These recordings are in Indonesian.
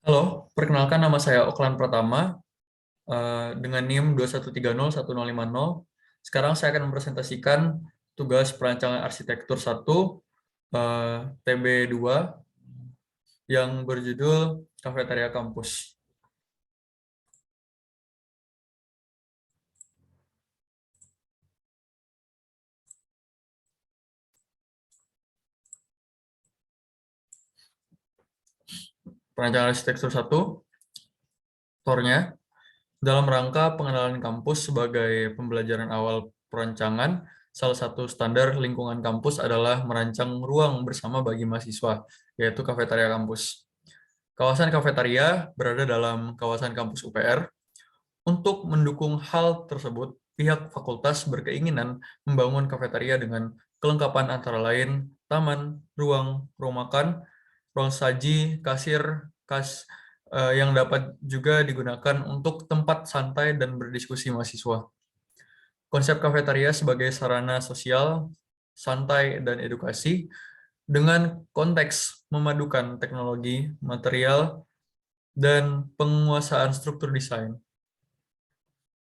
Halo, perkenalkan nama saya Oklan Pratama dengan NIM 21301050. Sekarang saya akan mempresentasikan tugas perancangan arsitektur 1 TB2 yang berjudul Kafetaria Kampus. Perancangan arsitektur 1, tornya, dalam rangka pengenalan kampus sebagai pembelajaran awal perancangan, salah satu standar lingkungan kampus adalah merancang ruang bersama bagi mahasiswa, yaitu kafetaria kampus. Kawasan kafetaria berada dalam kawasan kampus UPR. Untuk mendukung hal tersebut, pihak fakultas berkeinginan membangun kafetaria dengan kelengkapan antara lain taman, ruang makan, ruang saji, kasir, yang dapat juga digunakan untuk tempat santai dan berdiskusi mahasiswa. Konsep kafetaria sebagai sarana sosial, santai, dan edukasi dengan konteks memadukan teknologi, material, dan penguasaan struktur desain.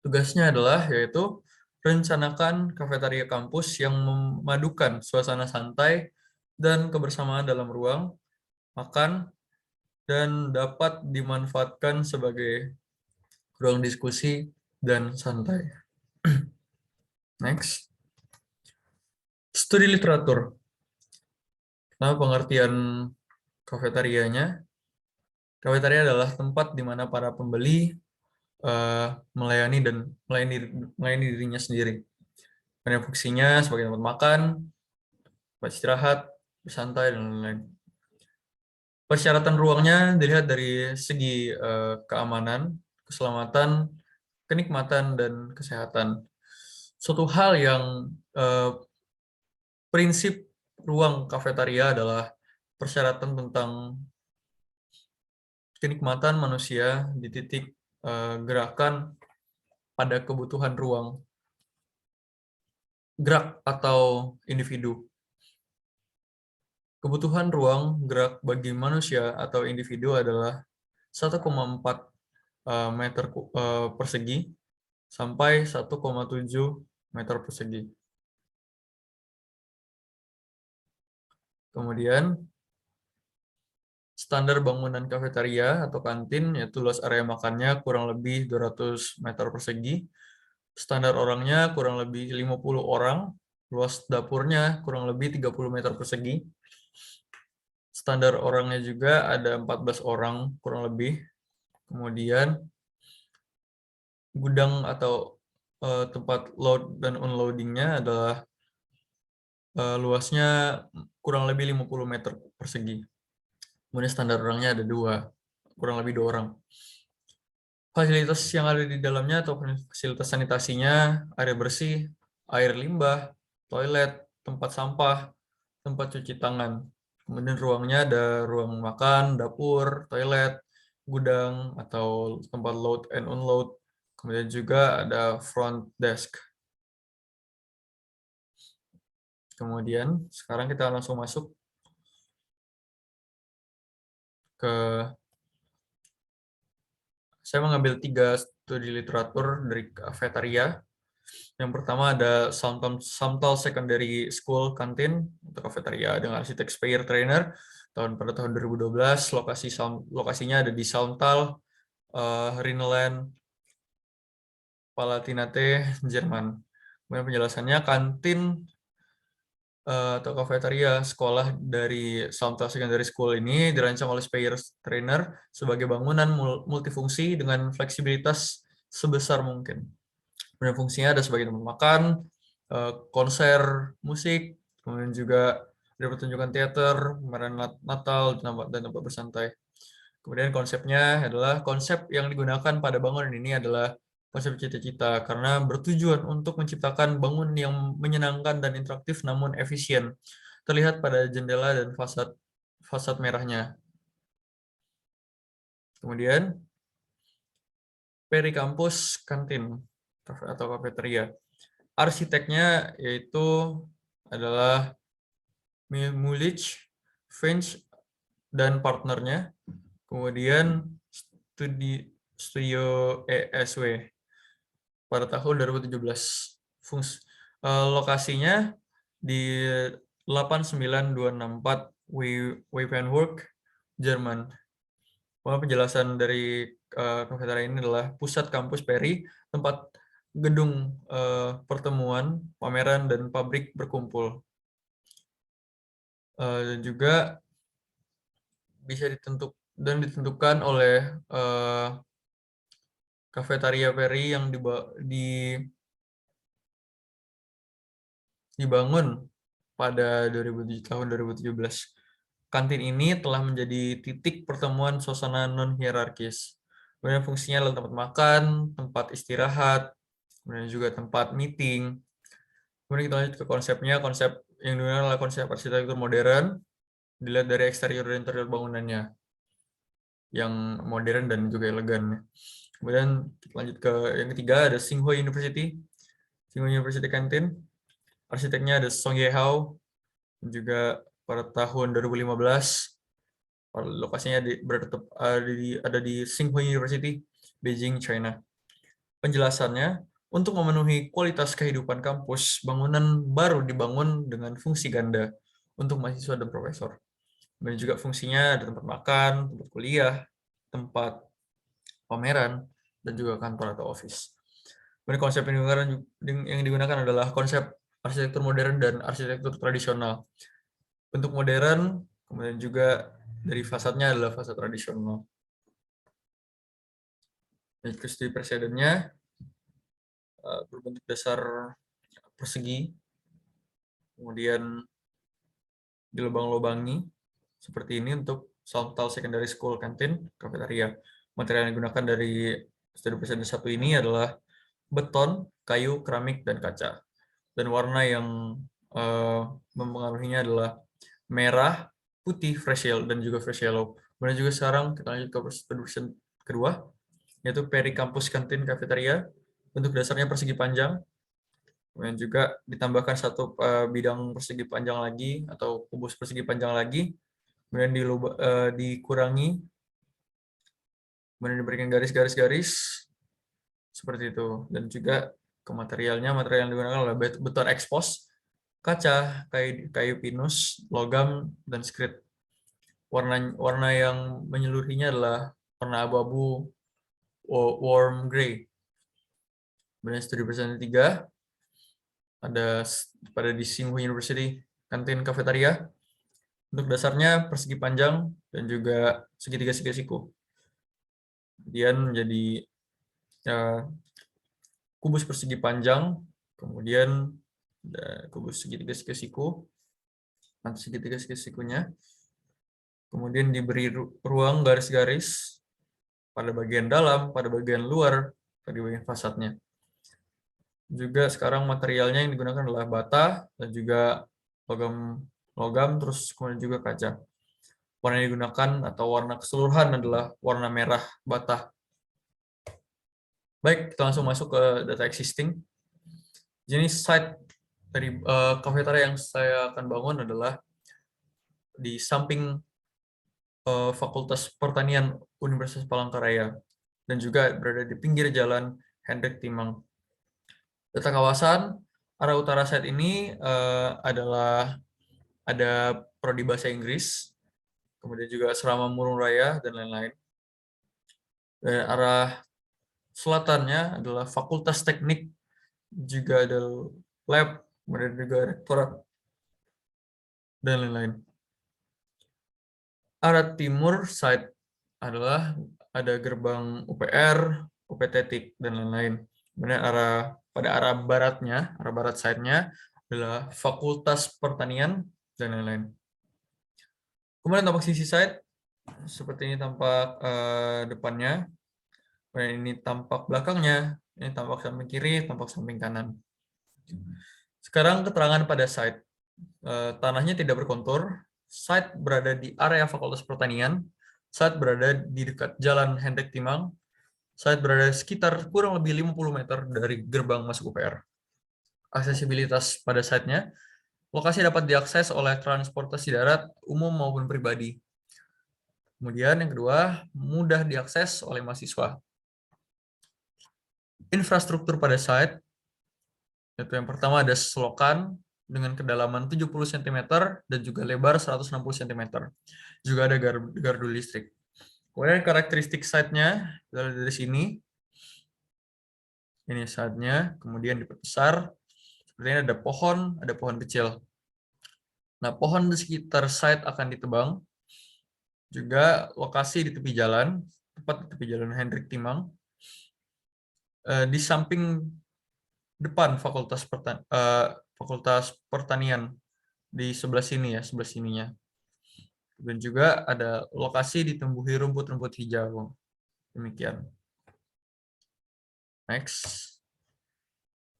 Tugasnya adalah yaitu rencanakan kafetaria kampus yang memadukan suasana santai dan kebersamaan dalam ruang makan dan dapat dimanfaatkan sebagai ruang diskusi dan santai. Next. Studi literatur. Nah, pengertian kafetarianya. Kafetaria adalah tempat di mana para pembeli melayani dirinya sendiri. Pada fungsinya sebagai tempat makan, tempat istirahat, bersantai, dan lain-lain. Persyaratan ruangnya dilihat dari segi keamanan, keselamatan, kenikmatan, dan kesehatan. Suatu hal yang prinsip ruang kafetaria adalah persyaratan tentang kenikmatan manusia di titik gerakan pada kebutuhan ruang gerak atau individu. Kebutuhan ruang gerak bagi manusia atau individu adalah 1,4 meter persegi sampai 1,7 meter persegi. Kemudian, standar bangunan kafetaria atau kantin, yaitu luas area makannya kurang lebih 200 meter persegi, standar orangnya kurang lebih 50 orang, luas dapurnya kurang lebih 30 meter persegi, standar orangnya juga ada 14 orang kurang lebih. Kemudian gudang atau tempat load dan unloadingnya adalah luasnya kurang lebih 50 meter persegi. Kemudian standar orangnya ada 2, kurang lebih 2 orang. Fasilitas yang ada di dalamnya atau fasilitas sanitasinya, air bersih, air limbah, toilet, tempat sampah, tempat cuci tangan. Kemudian ruangnya ada ruang makan, dapur, toilet, gudang, atau tempat load and unload. Kemudian juga ada front desk. Kemudian sekarang kita langsung masuk ke... Saya mengambil 3 studi literatur dari kafetaria. Yang pertama ada Samtal Secondary School Canteen untuk kafetaria dengan arsitek Speyer Trainer pada tahun 2012. Lokasinya ada di Samtal, Rhineland, Palatinate, Jerman. Kemudian penjelasannya, kantin atau kafetaria sekolah dari Samtal Secondary School ini dirancang oleh Speyer Trainer sebagai bangunan multifungsi dengan fleksibilitas sebesar mungkin. Kemudian fungsinya ada sebagai tempat makan, konser musik, kemudian juga ada pertunjukan teater, pameran Natal, dan tempat bersantai. Kemudian konsepnya adalah konsep yang digunakan pada bangunan ini adalah konsep cita-cita karena bertujuan untuk menciptakan bangunan yang menyenangkan dan interaktif namun efisien. Terlihat pada jendela dan fasad merahnya. Kemudian Perikampus Kantin atau kafeteria. Arsiteknya yaitu adalah Mulich, Finch, dan partnernya. Kemudian Studio ESW pada tahun 2017. Lokasinya di 89264 Weypenburg, Jerman. Penjelasan dari kafeteria ini adalah pusat kampus Peri, tempat gedung pertemuan, pameran, dan pabrik berkumpul. Dan juga bisa ditentukan oleh kafeteria Peri yang dibangun pada tahun 2017. Kantin ini telah menjadi titik pertemuan suasana non-hierarkis. Kemudian fungsinya adalah tempat makan, tempat istirahat, kemudian juga tempat meeting. Kemudian kita lanjut ke konsepnya. Konsep yang digunakan adalah konsep arsitektur modern, dilihat dari eksterior dan interior bangunannya, yang modern dan juga elegan. Kemudian kita lanjut ke yang ketiga, ada Tsinghua University. Tsinghua University Canteen. Arsiteknya ada Song Ye-hao, juga pada tahun 2015. Lokasinya ada di Tsinghua University, Beijing, China. Penjelasannya, untuk memenuhi kualitas kehidupan kampus, bangunan baru dibangun dengan fungsi ganda untuk mahasiswa dan profesor. Dan juga fungsinya ada tempat makan, tempat kuliah, tempat pameran, dan juga kantor atau office. Kemudian konsep yang digunakan adalah konsep arsitektur modern dan arsitektur tradisional. Bentuk modern, kemudian juga dari fasadnya adalah fasad tradisional. Studi presidennya berbentuk dasar persegi, kemudian dilubang-lubangi seperti ini untuk Saltal Secondary School Canteen, kafeteria. Material yang digunakan dari studi presiden 1 ini adalah beton, kayu, keramik, dan kaca. Dan warna yang mempengaruhinya adalah merah, putih, fresh yellow, dan juga fresh yellow. Kemudian juga sekarang kita lanjut ke studi presiden kedua, yaitu Peri Campus Canteen Cafeteria. Bentuk dasarnya persegi panjang. Kemudian juga ditambahkan satu bidang persegi panjang lagi atau kubus persegi panjang lagi. Kemudian dikurangi. Kemudian diberikan garis-garis seperti itu. Dan juga ke materialnya, material yang digunakan adalah beton expose, kaca, kayu pinus, logam, dan skrit. Warna yang menyeluruhinya adalah warna abu-abu, warm gray. Kemudian studi presiden 3 ada pada di Tsinghua University Canteen Cafeteria. Untuk dasarnya persegi panjang dan juga segitiga siku. Kemudian menjadi kubus persegi panjang, kemudian kubus segitiga siku, nanti segitiga sikunya. Kemudian diberi ruang garis-garis pada bagian dalam, pada bagian luar, pada bagian fasadnya. Juga sekarang materialnya yang digunakan adalah bata dan juga logam, terus kemudian juga kaca. Warna yang digunakan atau warna keseluruhan adalah warna merah bata. Baik, kita langsung masuk ke data existing. Jenis site dari kafeteria yang saya akan bangun adalah di samping Fakultas Pertanian Universitas Palangkaraya dan juga berada di pinggir jalan Hendrik Timang. Data kawasan, arah utara site ini adalah ada prodi bahasa Inggris, kemudian juga Asrama Murung Raya, dan lain-lain. Dan arah selatannya adalah Fakultas Teknik, juga ada lab, kemudian juga rektorat, dan lain-lain. Arah timur site adalah ada gerbang UPR, UPTETIK, dan lain-lain. Kemudian pada arah baratnya, arah barat side-nya adalah Fakultas Pertanian, dan lain-lain. Kemudian tampak sisi side, seperti ini tampak depannya, kemudian ini tampak belakangnya, ini tampak samping kiri, tampak samping kanan. Sekarang keterangan pada site. Tanahnya tidak berkontur, site berada di area Fakultas Pertanian, site berada di dekat Jalan Hendrik Timang, site berada sekitar kurang lebih 50 meter dari gerbang masuk UPR. Aksesibilitas pada site-nya, lokasi dapat diakses oleh transportasi darat, umum maupun pribadi. Kemudian yang kedua, mudah diakses oleh mahasiswa. Infrastruktur pada site, yaitu yang pertama ada selokan dengan kedalaman 70 cm dan juga lebar 160 cm. Juga ada gardu listrik. Kemudian karakteristik site-nya dari sini. Ini site-nya, kemudian diperbesar. Seperti ini ada pohon kecil. Nah, pohon di sekitar site akan ditebang. Juga lokasi di tepi jalan, tepat di tepi jalan Hendrik Timang. Di samping depan Fakultas Pertanian di sebelah sini ya, sebelah sininya. Dan juga ada lokasi ditumbuhi rumput-rumput hijau. Demikian. Next.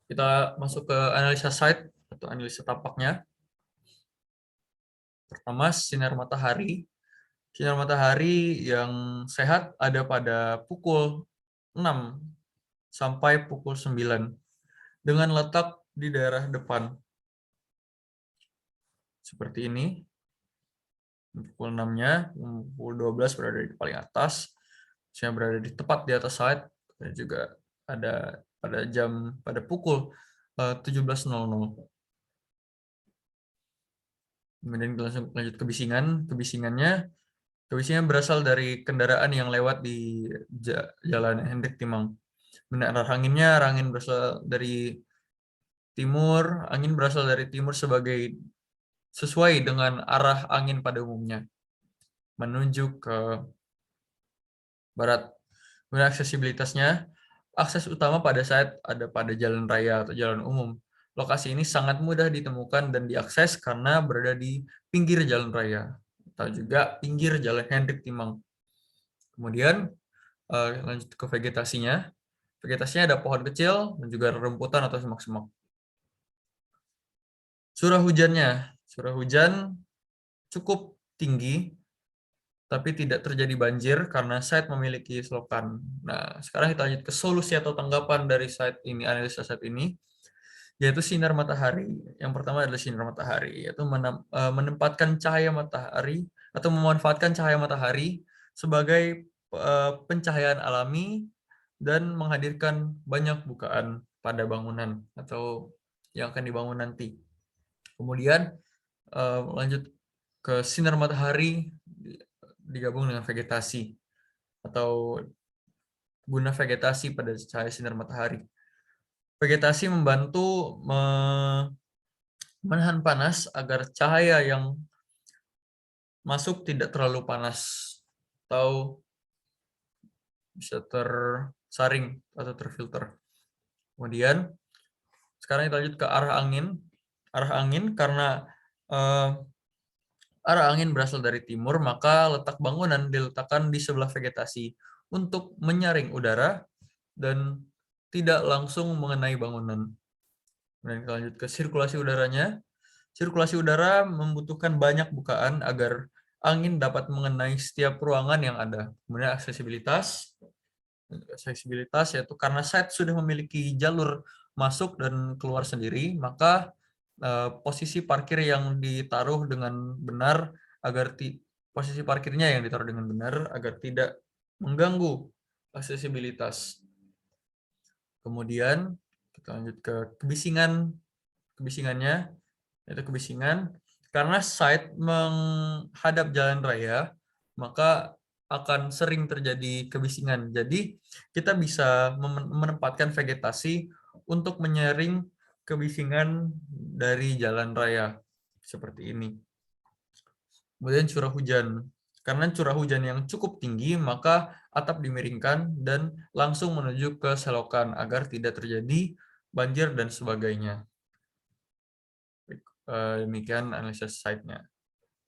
Kita masuk ke analisa site atau analisa tapaknya. Pertama, sinar matahari. Sinar matahari yang sehat ada pada pukul 6 sampai pukul 9 dengan letak di daerah depan. Seperti ini. Pukul 6-nya, pukul 12 berada di paling atas. Saya berada di tepat di atas site dan juga ada pada pukul 17.00. Kemudian kita langsung lanjut ke bisingan. Kebisingan berasal dari kendaraan yang lewat di jalan Hendrik Timang. Arah anginnya, angin berasal dari timur, angin berasal dari timur sesuai dengan arah angin pada umumnya, menuju ke barat. Kemudian aksesibilitasnya, akses utama pada site ada pada jalan raya atau jalan umum. Lokasi ini sangat mudah ditemukan dan diakses karena berada di pinggir jalan raya atau juga pinggir jalan Hendrik Timang. Kemudian lanjut ke vegetasinya. Vegetasinya ada pohon kecil dan juga rumputan atau semak-semak. Curah hujannya, curah hujan cukup tinggi, tapi tidak terjadi banjir karena site memiliki selokan. Nah, sekarang kita lanjut ke solusi atau tanggapan dari site ini, analisa site ini, yaitu sinar matahari. Yang pertama adalah sinar matahari, yaitu menempatkan cahaya matahari atau memanfaatkan cahaya matahari sebagai pencahayaan alami dan menghadirkan banyak bukaan pada bangunan atau yang akan dibangun nanti. Kemudian lanjut ke sinar matahari digabung dengan vegetasi atau guna vegetasi pada cahaya sinar matahari. Vegetasi membantu menahan panas agar cahaya yang masuk tidak terlalu panas atau bisa tersaring atau terfilter. Kemudian sekarang kita lanjut ke arah angin. Arah angin karena arah angin berasal dari timur, maka letak bangunan diletakkan di sebelah vegetasi untuk menyaring udara dan tidak langsung mengenai bangunan. Kemudian kita lanjut ke sirkulasi udaranya. Sirkulasi udara membutuhkan banyak bukaan agar angin dapat mengenai setiap ruangan yang ada. Kemudian aksesibilitas. Aksesibilitas yaitu karena site sudah memiliki jalur masuk dan keluar sendiri, maka posisi parkir yang ditaruh dengan benar posisi parkirnya yang ditaruh dengan benar agar tidak mengganggu aksesibilitas. Kemudian kita lanjut ke kebisingannya, yaitu kebisingan karena site menghadap jalan raya, maka akan sering terjadi kebisingan. Jadi kita bisa menempatkan vegetasi untuk menyaring kebisingan dari jalan raya seperti ini. Kemudian curah hujan. Karena curah hujan yang cukup tinggi, maka atap dimiringkan dan langsung menuju ke selokan agar tidak terjadi banjir dan sebagainya. Demikian analisis site-nya.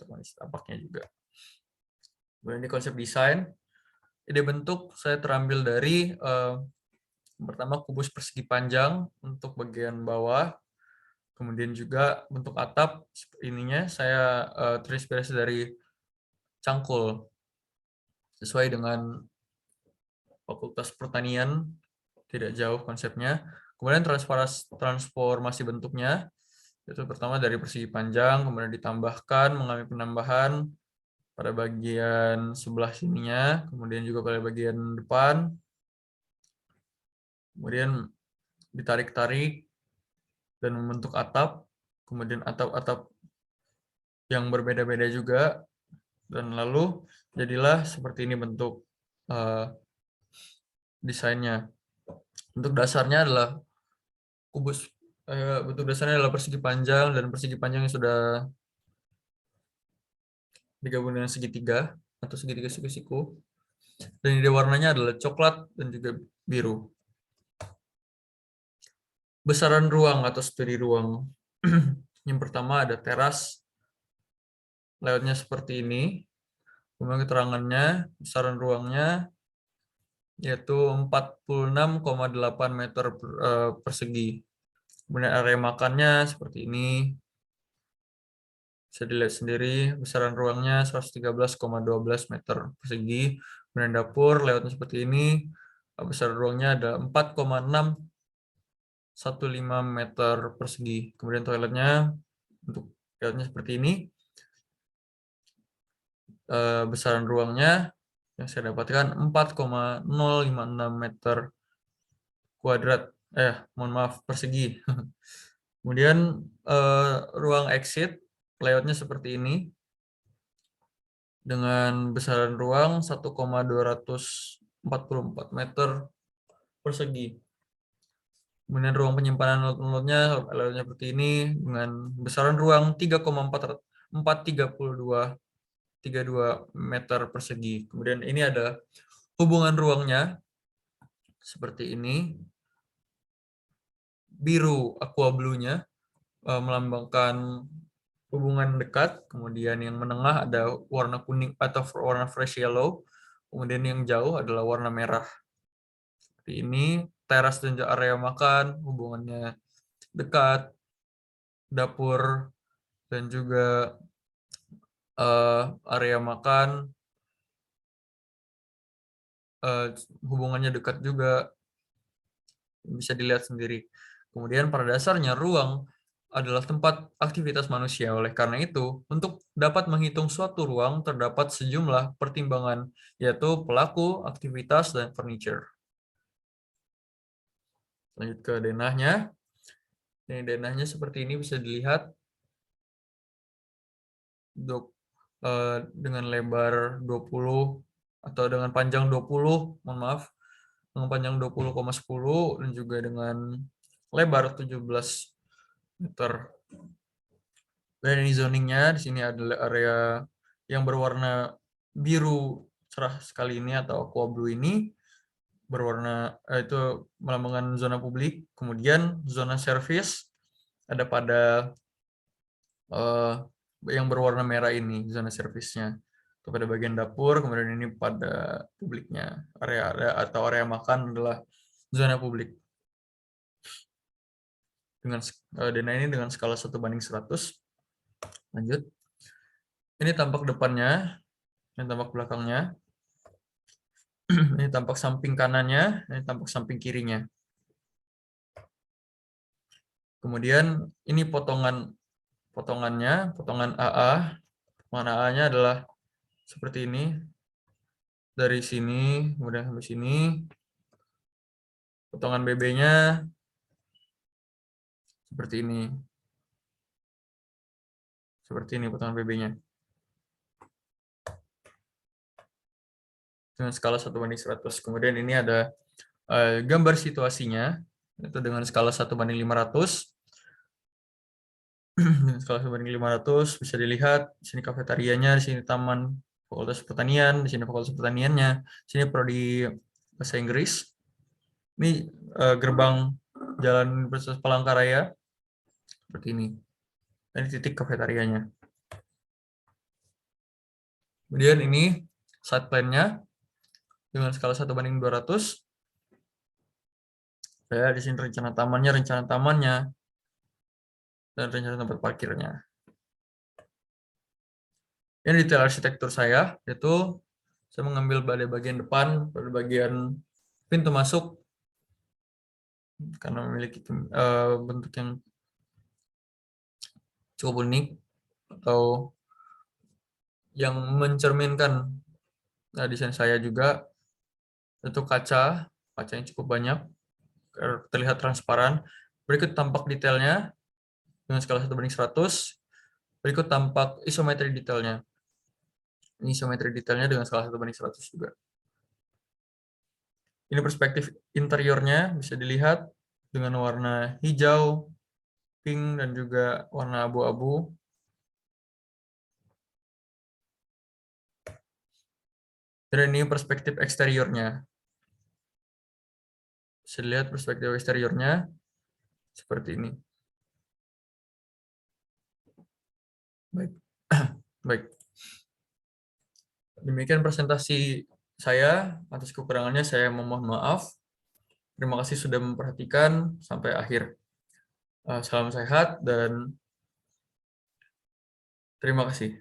Analisis tampaknya juga. Kemudian di konsep desain, ide bentuk saya terambil dari pertama kubus persegi panjang untuk bagian bawah, kemudian juga bentuk atap ininya saya terinspirasi dari cangkul sesuai dengan Fakultas Pertanian, tidak jauh konsepnya. Kemudian transformasi bentuknya, itu pertama dari persegi panjang, kemudian ditambahkan, mengalami penambahan pada bagian sebelah sininya, kemudian juga pada bagian depan, kemudian ditarik-tarik dan membentuk atap, kemudian atap-atap yang berbeda-beda juga, dan lalu jadilah seperti ini bentuk desainnya. Bentuk dasarnya adalah kubus, bentuk dasarnya adalah persegi panjang, dan persegi panjang yang sudah digabung dengan segitiga atau segitiga siku-siku, dan ide warnanya adalah coklat dan juga biru. Besaran ruang atau studi ruang. Yang pertama ada teras, layoutnya seperti ini. Kemudian keterangannya, besaran ruangnya yaitu 46,8 meter persegi. Kemudian area makannya seperti ini. Bisa dilihat sendiri, besaran ruangnya 113,12 meter persegi. Kemudian dapur, layoutnya seperti ini. Besaran ruangnya ada 4,615 meter persegi. Kemudian toiletnya, untuk layoutnya seperti ini. Besaran ruangnya yang saya dapatkan 4,056 meter kuadrat. Mohon maaf, persegi. Kemudian ruang exit, layoutnya seperti ini. Dengan besaran ruang 1,244 meter persegi. Kemudian ruang penyimpanan note-nya layoutnya seperti ini dengan besaran ruang 3,432 meter persegi. Kemudian ini ada hubungan ruangnya seperti ini. Biru aqua blue-nya melambangkan hubungan dekat, kemudian yang menengah ada warna kuning atau warna fresh yellow, kemudian yang jauh adalah warna merah. Seperti ini, teras dan area makan hubungannya dekat, dapur dan juga area makan hubungannya dekat juga, bisa dilihat sendiri. Kemudian pada dasarnya ruang adalah tempat aktivitas manusia. Oleh karena itu, untuk dapat menghitung suatu ruang terdapat sejumlah pertimbangan, yaitu pelaku, aktivitas, dan furniture. Lanjut ke denahnya. Ini denahnya seperti ini, bisa dilihat dengan lebar 20 atau dengan panjang 20, mohon maaf, dengan panjang 20,10 dan juga dengan lebar 17 meter. Dan ini zoningnya, di sini adalah area yang berwarna biru cerah sekali ini atau aqua blue ini berwarna itu melambangkan zona publik. Kemudian zona service ada pada yang berwarna merah ini, zona servisnya kepada bagian dapur. Kemudian ini pada publiknya, area atau area makan adalah zona publik. Dengan dana ini dengan skala 1:100. Lanjut. Ini tampak depannya, ini tampak belakangnya, ini tampak samping kanannya, ini tampak samping kirinya. Kemudian ini potongannya, potongan AA. Potongan AA-nya adalah seperti ini. Dari sini, kemudian sampai sini. Potongan BB-nya seperti ini. Seperti ini potongan BB-nya. Dengan skala 1:100. Kemudian ini ada gambar situasinya, itu dengan skala 1:500. Dengan skala 1:500 bisa dilihat di sini kafetarianya, di sini taman Fakultas Pertanian, di sini Fakultas Pertaniannya, di sini prodi bahasa Inggris. Ini gerbang Jalan Universitas Palangkaraya seperti ini. Ini titik kafetarianya. Kemudian ini side plan-nya dengan skala 1:200. Saya di sini rencana tamannya, dan rencana tempat parkirnya. Ini detail arsitektur saya, yaitu saya mengambil pada bagian depan, pada bagian pintu masuk, karena memiliki bentuk yang cukup unik atau yang mencerminkan desain saya juga. Itu kaca yang cukup banyak, terlihat transparan. Berikut tampak detailnya dengan skala 1:100. Berikut tampak isometri detailnya. Ini isometri detailnya dengan skala 1:100 juga. Ini perspektif interiornya, bisa dilihat dengan warna hijau, pink, dan juga warna abu-abu. Dan ini perspektif eksteriornya. Bisa dilihat perspektif eksteriornya seperti ini. Baik. Baik. Demikian presentasi saya. Atas kekurangannya saya memohon maaf. Terima kasih sudah memperhatikan sampai akhir. Salam sehat dan terima kasih.